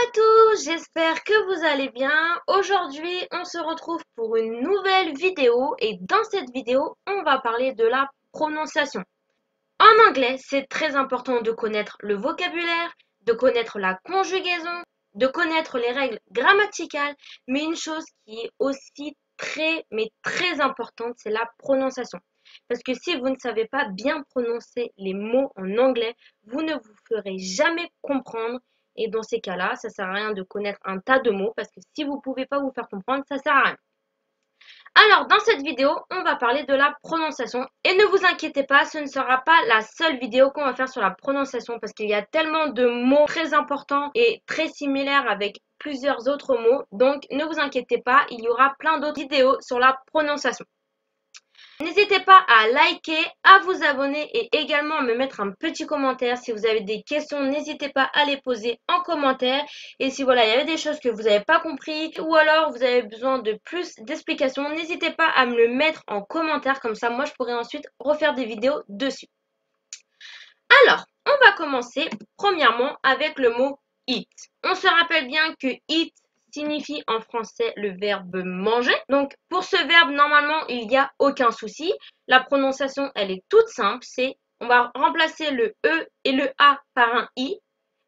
à tous, j'espère que vous allez bien. Aujourd'hui, on se retrouve pour une nouvelle vidéo et dans cette vidéo, on va parler de la prononciation. En anglais, c'est très important de connaître le vocabulaire, de connaître la conjugaison, de connaître les règles grammaticales, mais une chose qui est aussi très importante, c'est la prononciation. Parce que si vous ne savez pas bien prononcer les mots en anglais, vous ne vous ferez jamais comprendre. Et dans ces cas-là, ça sert à rien de connaître un tas de mots parce que si vous ne pouvez pas vous faire comprendre, ça sert à rien. Alors, dans cette vidéo, on va parler de la prononciation. Et ne vous inquiétez pas, ce ne sera pas la seule vidéo qu'on va faire sur la prononciation parce qu'il y a tellement de mots très importants et très similaires avec plusieurs autres mots. Donc, ne vous inquiétez pas, il y aura plein d'autres vidéos sur la prononciation. N'hésitez pas à liker, à vous abonner et également à me mettre un petit commentaire. Si vous avez des questions, n'hésitez pas à les poser en commentaire. Et si voilà, il y avait des choses que vous n'avez pas compris ou alors vous avez besoin de plus d'explications, n'hésitez pas à me le mettre en commentaire. Comme ça, moi, je pourrai ensuite refaire des vidéos dessus. Alors, on va commencer premièrement avec le mot eat. On se rappelle bien que eat signifie en français le verbe manger. Donc, pour ce verbe, normalement, il n'y a aucun souci. La prononciation, elle est toute simple. On va remplacer le E et le A par un I.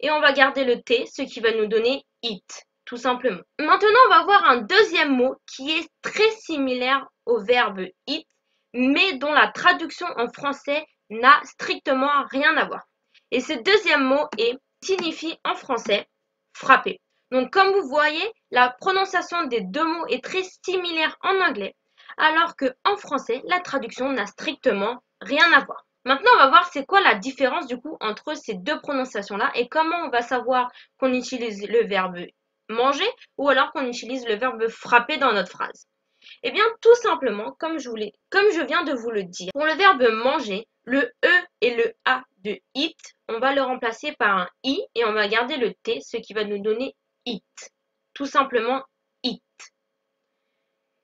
Et on va garder le T, ce qui va nous donner eat, tout simplement. Maintenant, on va voir un deuxième mot qui est très similaire au verbe eat, mais dont la traduction en français n'a strictement rien à voir. Et ce deuxième mot signifie en français frapper. Donc, comme vous voyez, la prononciation des deux mots est très similaire en anglais, alors qu'en français, la traduction n'a strictement rien à voir. Maintenant, on va voir c'est quoi la différence du coup entre ces deux prononciations-là et comment on va savoir qu'on utilise le verbe manger ou alors qu'on utilise le verbe frapper dans notre phrase. Eh bien, tout simplement, comme je viens de vous le dire, pour le verbe manger, le E et le A de eat, on va le remplacer par un I et on va garder le T, ce qui va nous donner eat. Tout simplement, eat.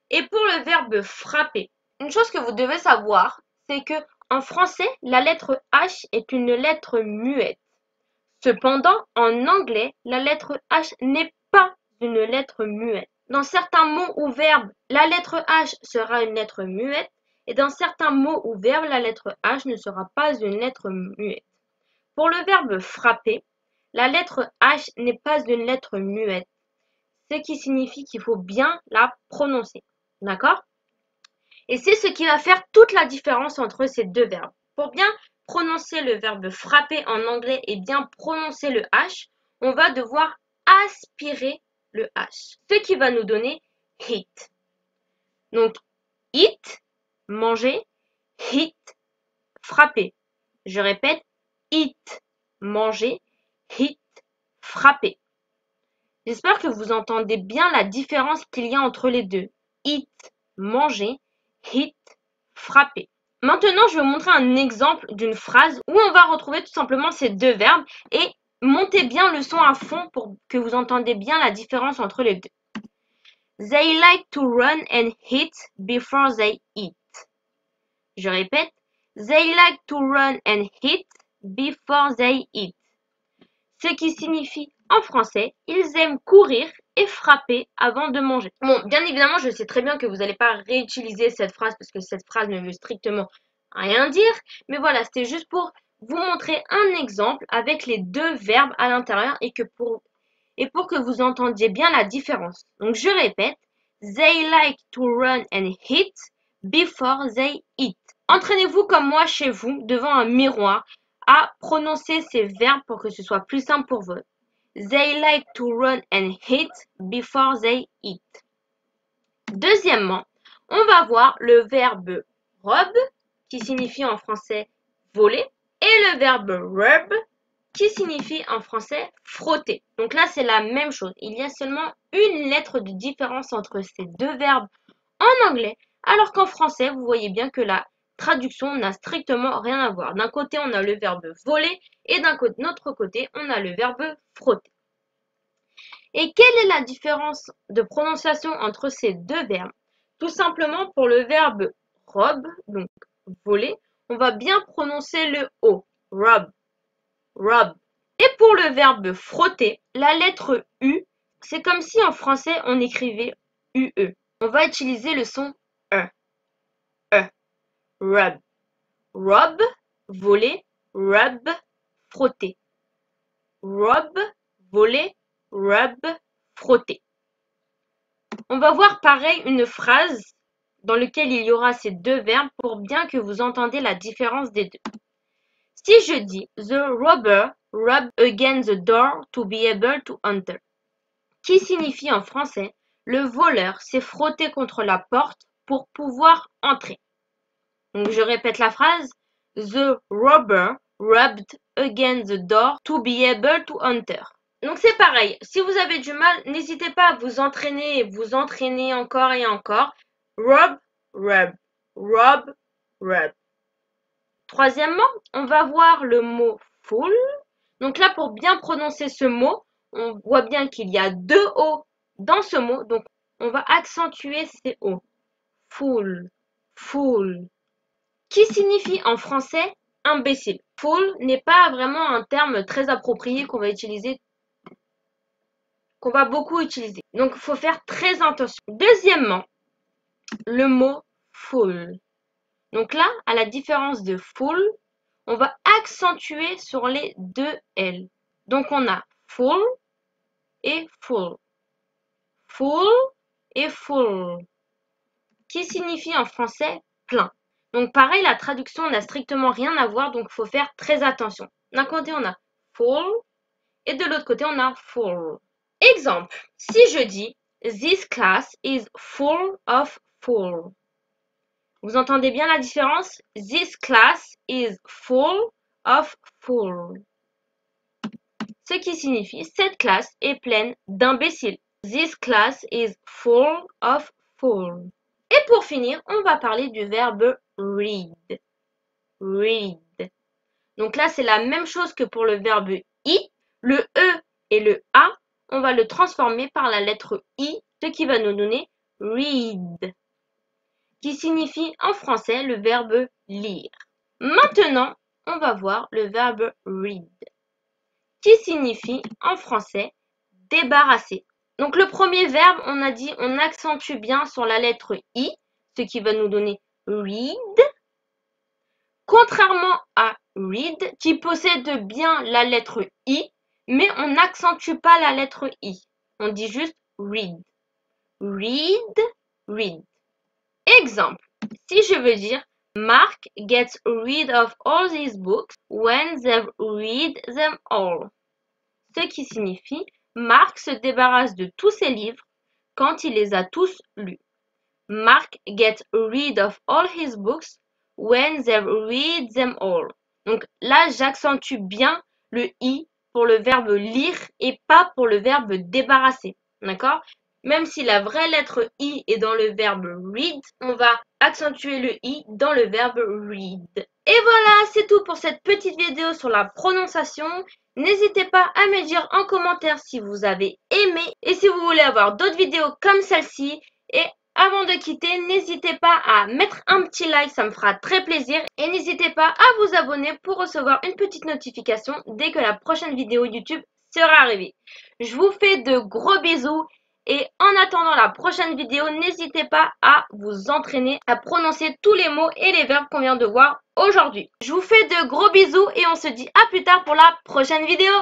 Et pour le verbe frapper, une chose que vous devez savoir, c'est que en français, la lettre H est une lettre muette. Cependant, en anglais, la lettre H n'est pas une lettre muette. Dans certains mots ou verbes, la lettre H sera une lettre muette et dans certains mots ou verbes, la lettre H ne sera pas une lettre muette. Pour le verbe frapper, la lettre H n'est pas une lettre muette, ce qui signifie qu'il faut bien la prononcer. D'accord? Et c'est ce qui va faire toute la différence entre ces deux verbes. Pour bien prononcer le verbe frapper en anglais et bien prononcer le H, on va devoir aspirer le H, ce qui va nous donner hit. Donc, eat, manger, hit, frapper. Je répète, eat, manger, hit, frapper. J'espère que vous entendez bien la différence qu'il y a entre les deux. Eat, manger, hit, frapper. Maintenant, je vais vous montrer un exemple d'une phrase où on va retrouver tout simplement ces deux verbes et montez bien le son à fond pour que vous entendiez bien la différence entre les deux. They like to run and hit before they eat. Je répète, they like to run and hit before they eat. Ce qui signifie en français, ils aiment courir et frapper avant de manger. Bon, bien évidemment, je sais très bien que vous n'allez pas réutiliser cette phrase parce que cette phrase ne veut strictement rien dire. Mais voilà, c'était juste pour vous montrer un exemple avec les deux verbes à l'intérieur et pour que vous entendiez bien la différence. Donc, je répète, they like to run and hit before they eat. Entraînez-vous comme moi chez vous devant un miroir à prononcer ces verbes pour que ce soit plus simple pour vous. They like to run and hit before they eat. Deuxièmement, on va voir le verbe rub qui signifie en français voler et le verbe rub qui signifie en français frotter. Donc là, c'est la même chose. Il y a seulement une lettre de différence entre ces deux verbes en anglais, alors qu'en français, vous voyez bien que la traduction n'a strictement rien à voir. D'un côté, on a le verbe voler et d'un autre côté, on a le verbe frotter. Et quelle est la différence de prononciation entre ces deux verbes? Tout simplement pour le verbe rob, donc voler, on va bien prononcer le O, rob, rob. Et pour le verbe frotter, la lettre U, c'est comme si en français on écrivait UE. On va utiliser le son E. E. Rub. Rub, voler. Rub, frotter. Rub, voler. Rub, frotter. On va voir pareil une phrase dans laquelle il y aura ces deux verbes pour bien que vous entendez la différence des deux. Si je dis The robber rubbed against the door to be able to enter, qui signifie en français le voleur s'est frotté contre la porte pour pouvoir entrer. Donc je répète la phrase. The robber rubbed against the door to be able to enter. Donc c'est pareil, si vous avez du mal, n'hésitez pas à vous entraîner encore et encore. Rub, rub, rub, rub. Troisièmement, on va voir le mot full. Donc là, pour bien prononcer ce mot, on voit bien qu'il y a deux O dans ce mot. Donc on va accentuer ces O. Full, full. Qui signifie en français imbécile. Full n'est pas vraiment un terme très approprié qu'on va beaucoup utiliser. Donc, il faut faire très attention. Deuxièmement, le mot full. Donc là, à la différence de full, on va accentuer sur les deux L. Donc, on a full et full. Full et full. Qui signifie en français plein. Donc, pareil, la traduction n'a strictement rien à voir, donc il faut faire très attention. D'un côté, on a full et de l'autre côté, on a full. Exemple, si je dis This class is full of full. Vous entendez bien la différence? This class is full of full. Ce qui signifie cette classe est pleine d'imbéciles. This class is full of full. Et pour finir, on va parler du verbe read. Read. Donc là, c'est la même chose que pour le verbe I. Le E et le A, on va le transformer par la lettre I, ce qui va nous donner read, qui signifie en français le verbe lire. Maintenant, on va voir le verbe read, qui signifie en français débarrasser. Donc le premier verbe, on a dit, on accentue bien sur la lettre I, ce qui va nous donner read, contrairement à read, qui possède bien la lettre I, mais on n'accentue pas la lettre I. On dit juste read. Read, read. Exemple, si je veux dire Mark gets rid of all these books when they've read them all. Ce qui signifie Mark se débarrasse de tous ses livres quand il les a tous lus. Mark gets rid of all his books when they've read them all. Donc là, j'accentue bien le I pour le verbe lire et pas pour le verbe débarrasser. D'accord? Même si la vraie lettre I est dans le verbe read, on va accentuer le I dans le verbe read. Et voilà, c'est tout pour cette petite vidéo sur la prononciation. N'hésitez pas à me dire en commentaire si vous avez aimé et si vous voulez avoir d'autres vidéos comme celle-ci. Et avant de quitter, n'hésitez pas à mettre un petit like, ça me fera très plaisir. Et n'hésitez pas à vous abonner pour recevoir une petite notification dès que la prochaine vidéo YouTube sera arrivée. Je vous fais de gros bisous et en attendant la prochaine vidéo, n'hésitez pas à vous entraîner à prononcer tous les mots et les verbes qu'on vient de voir aujourd'hui. Je vous fais de gros bisous et on se dit à plus tard pour la prochaine vidéo.